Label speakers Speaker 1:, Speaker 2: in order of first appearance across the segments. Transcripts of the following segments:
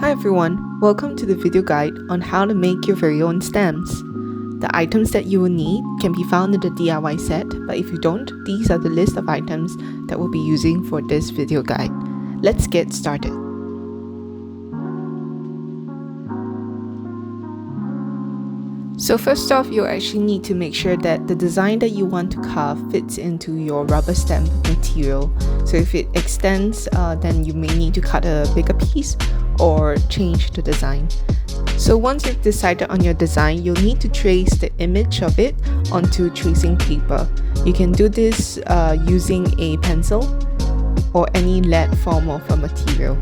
Speaker 1: Hi everyone, welcome to the video guide on how to make your very own stamps. The items that you will need can be found in the DIY set, but if you don't, these are the list of items that we'll be using for this video guide. Let's get started. So first off, you actually need to make sure that the design that you want to carve fits into your rubber stamp material. So if it extends, then you may need to cut a bigger piece or change the design. So once you've decided on your design, you'll need to trace the image of it onto tracing paper. You can do this using a pencil or any lead form of a material.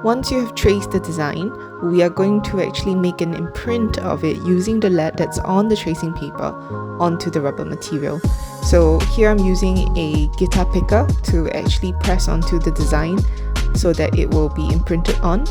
Speaker 1: Once you have traced the design, we are going to actually make an imprint of it using the lead that's on the tracing paper onto the rubber material. So here I'm using a guitar picker to actually press onto the design so that it will be imprinted on.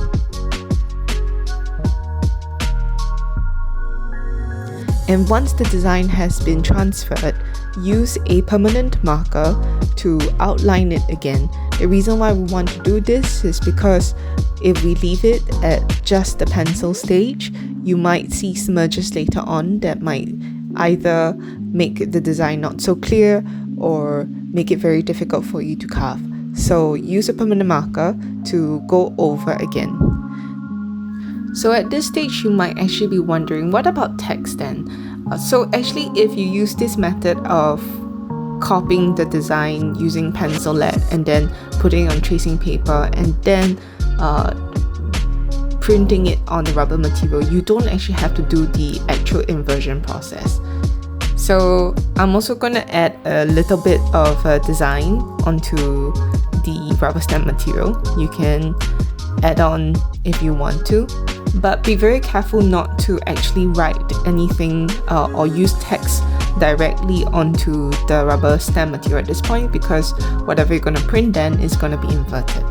Speaker 1: And once the design has been transferred, use a permanent marker to outline it again. The reason why we want to do this is because if we leave it at just the pencil stage, you might see smudges later on that might either make the design not so clear or make it very difficult for you to carve. So use a permanent marker to go over again. So at this stage, you might actually be wondering, what about text then? So actually, if you use this method of copying the design using pencil lead and then putting on tracing paper and then printing it on the rubber material, you don't actually have to do the actual inversion process. So I'm also going to add a little bit of a design onto the rubber stamp material. You can add on if you want to, but be very careful not to actually write anything or use text directly onto the rubber stamp material at this point, because whatever you're going to print then is going to be inverted.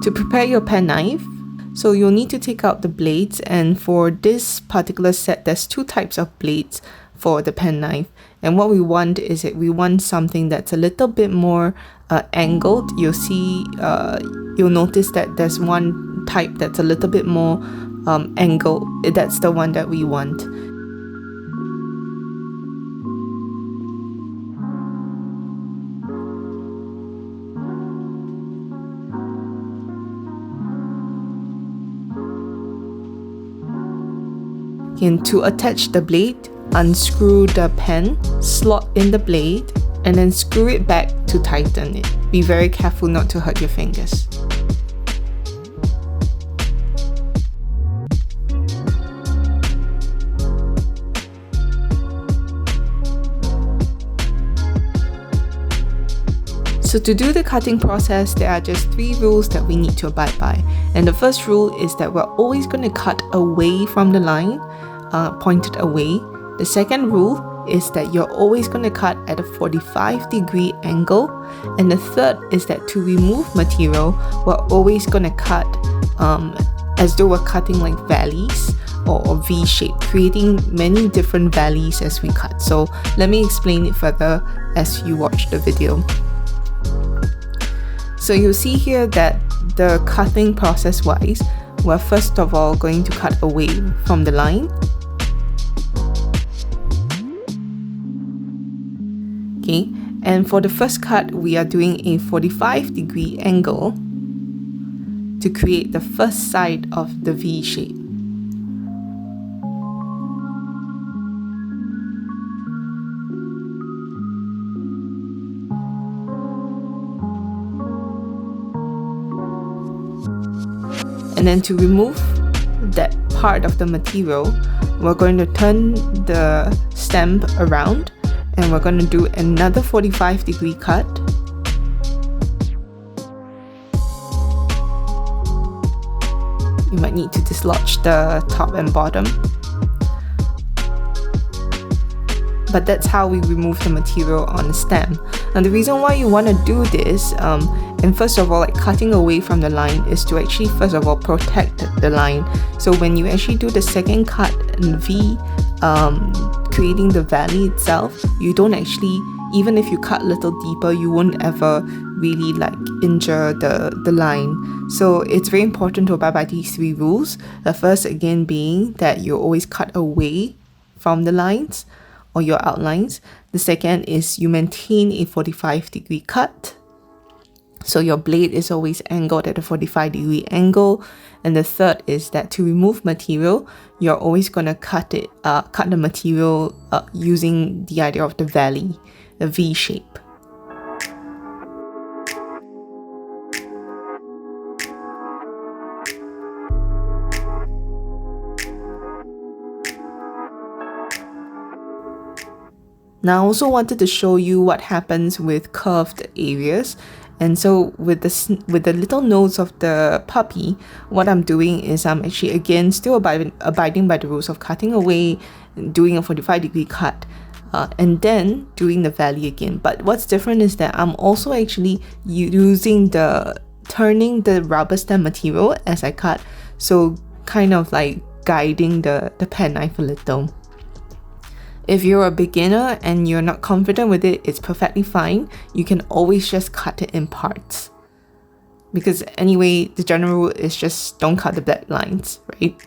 Speaker 1: To prepare your pen knife, so you'll need to take out the blades, and for this particular set there's two types of blades for the pen knife, and what we want is that we want something that's a little bit more angled. You'll notice that there's one type that's a little bit more angled. That's the one that we want. And to attach the blade, unscrew the pen, slot in the blade, and then screw it back to tighten it. Be very careful not to hurt your fingers. So to do the cutting process, there are just 3 rules that we need to abide by. And the first rule is that we're always going to cut away from the line, pointed away. The second rule is that you're always going to cut at a 45-degree angle. And the third is that to remove material, we're always going to cut as though we're cutting like valleys or V shape, creating many different valleys as we cut. So let me explain it further as you watch the video. So you'll see here that the cutting process wise, we're first of all going to cut away from the line. Okay, and for the first cut, we are doing a 45-degree angle to create the first side of the V shape. And then to remove that part of the material, we're going to turn the stamp around and we're going to do another 45-degree cut. You might need to dislodge the top and bottom. but that's how we remove the material on the stem. And the reason why you want to do this, And first of all, like cutting away from the line is to actually first of all protect the line. So when you actually do the second cut in V, creating the valley itself, you don't actually, even if you cut a little deeper, you won't ever really like injure the line. So it's very important to abide by these 3 rules. The first again being that you always cut away from the lines or your outlines. The second is you maintain a 45-degree cut. So your blade is always angled at a 45-degree angle. And the third is that to remove material, you're always going to cut the material using the idea of the valley, the V shape. Now I also wanted to show you what happens with curved areas. And so with the little nose of the puppy, what I'm doing is I'm actually again still abiding by the rules of cutting away, doing a 45-degree cut, and then doing the valley again. But what's different is that I'm also actually turning the rubber stamp material as I cut, so kind of like guiding the penknife a little. If you're a beginner and you're not confident with it, it's perfectly fine. You can always just cut it in parts. Because anyway, the general rule is just don't cut the black lines, right?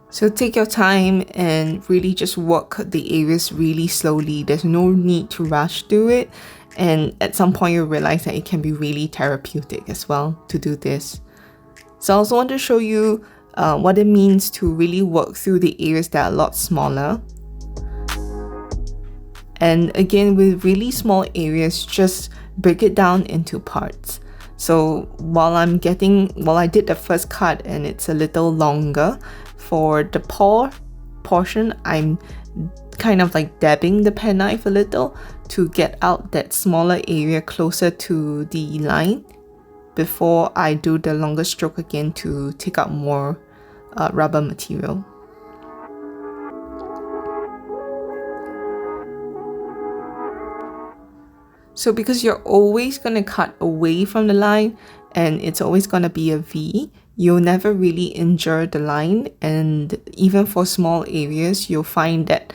Speaker 1: So take your time and really just work the areas really slowly. There's no need to rush through it. And at some point you'll realize that it can be really therapeutic as well to do this. So I also want to show you what it means to really work through the areas that are a lot smaller. And again, with really small areas, just break it down into parts. So while I did the first cut and it's a little longer, for the paw portion, I'm kind of like dabbing the penknife a little to get out that smaller area closer to the line before I do the longer stroke again to take out more rubber material. So because you're always going to cut away from the line and it's always going to be a V, you'll never really injure the line. And even for small areas, you'll find that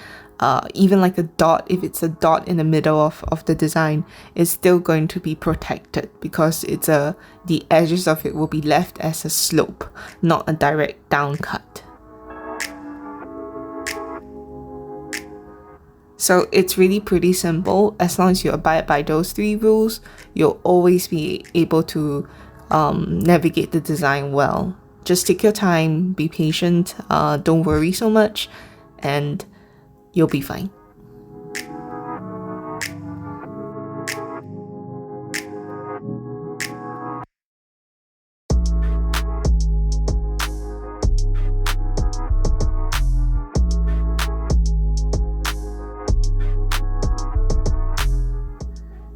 Speaker 1: even like a dot, if it's a dot in the middle of the design, it's still going to be protected because the edges of it will be left as a slope, not a direct down cut. So it's really pretty simple. As long as you abide by those 3 rules, you'll always be able to navigate the design well. Just take your time, be patient, don't worry so much, and you'll be fine.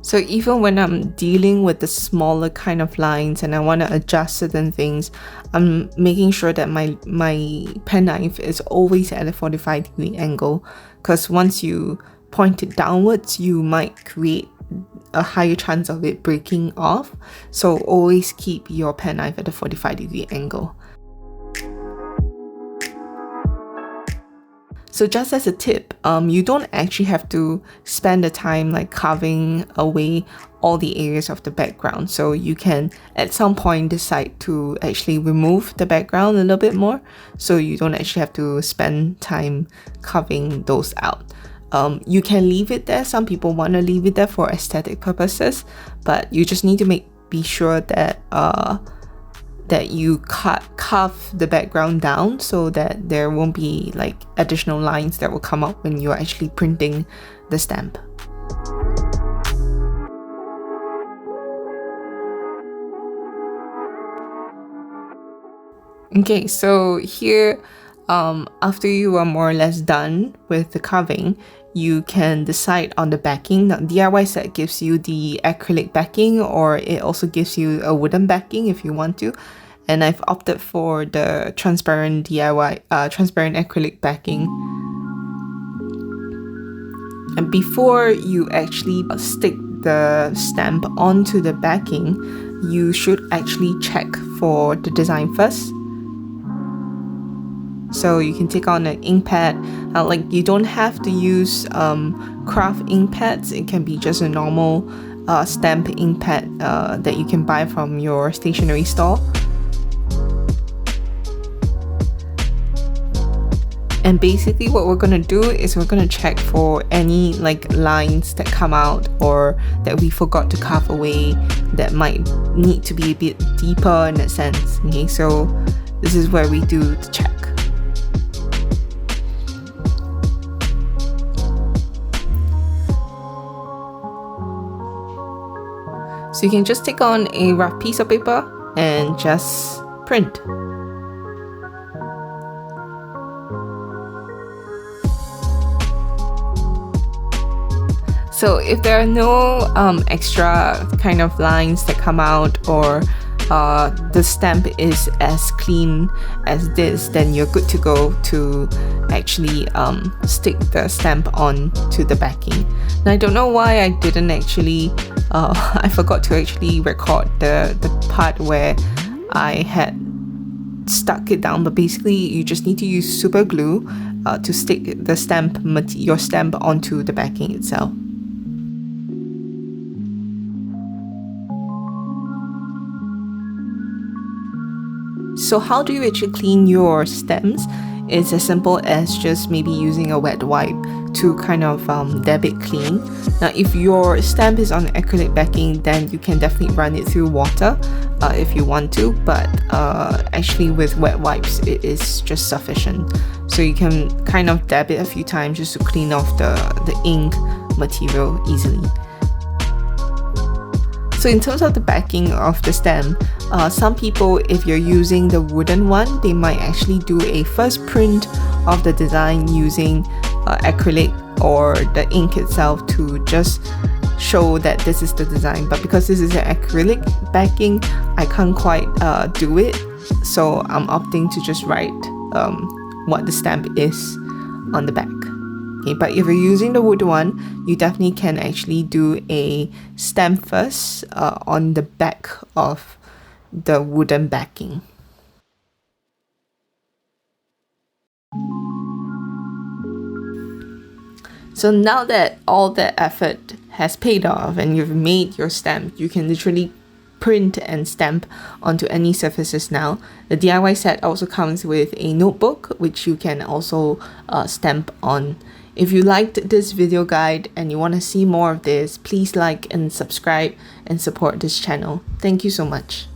Speaker 1: So even when I'm dealing with the smaller kind of lines and I want to adjust certain things, I'm making sure that my penknife is always at a 45-degree angle, because once you point it downwards, you might create a higher chance of it breaking off. So always keep your penknife at a 45-degree angle. So just as a tip, you don't actually have to spend the time like carving away all the areas of the background. So you can at some point decide to actually remove the background a little bit more, so you don't actually have to spend time carving those out. You can leave it there. Some people want to leave it there for aesthetic purposes, but you just need to be sure that that you carve the background down so that there won't be like additional lines that will come up when you're actually printing the stamp. Okay, so here, after you are more or less done with the carving, you can decide on the backing. Now, DIY set gives you the acrylic backing, or it also gives you a wooden backing if you want to. And I've opted for the transparent DIY, transparent acrylic backing And before you actually stick the stamp onto the backing, you should actually check for the design first. So you can take on an ink pad. Like, you don't have to use craft ink pads. It can be just a normal stamp ink pad that you can buy from your stationery store. And basically what we're going to do is we're going to check for any like lines that come out or that we forgot to carve away that might need to be a bit deeper in that sense. Okay, so this is where we do the check. So you can just take on a rough piece of paper and just print. So if there are no extra kind of lines that come out, or the stamp is as clean as this, then you're good to go to actually stick the stamp on to the backing. Now, I don't know why I didn't actually I forgot to actually record the part where I had stuck it down, but basically you just need to use super glue to stick the your stamp onto the backing itself. So how do you actually clean your stems? It's as simple as just maybe using a wet wipe to kind of dab it clean. Now, if your stamp is on acrylic backing, then you can definitely run it through water if you want to, but actually with wet wipes it is just sufficient. So you can kind of dab it a few times just to clean off the ink material easily. So in terms of the backing of the stem, some people, if you're using the wooden one, they might actually do a first print of the design using acrylic or the ink itself to just show that this is the design. But because this is an acrylic backing, I can't quite do it, so I'm opting to just write what the stamp is on the back. Okay, but if you're using the wood one, you definitely can actually do a stamp first on the back of the wooden backing. So now that all that effort has paid off and you've made your stamp, you can literally print and stamp onto any surfaces now. The DIY set also comes with a notebook which you can also stamp on. If you liked this video guide and you want to see more of this, please like and subscribe and support this channel. Thank you so much.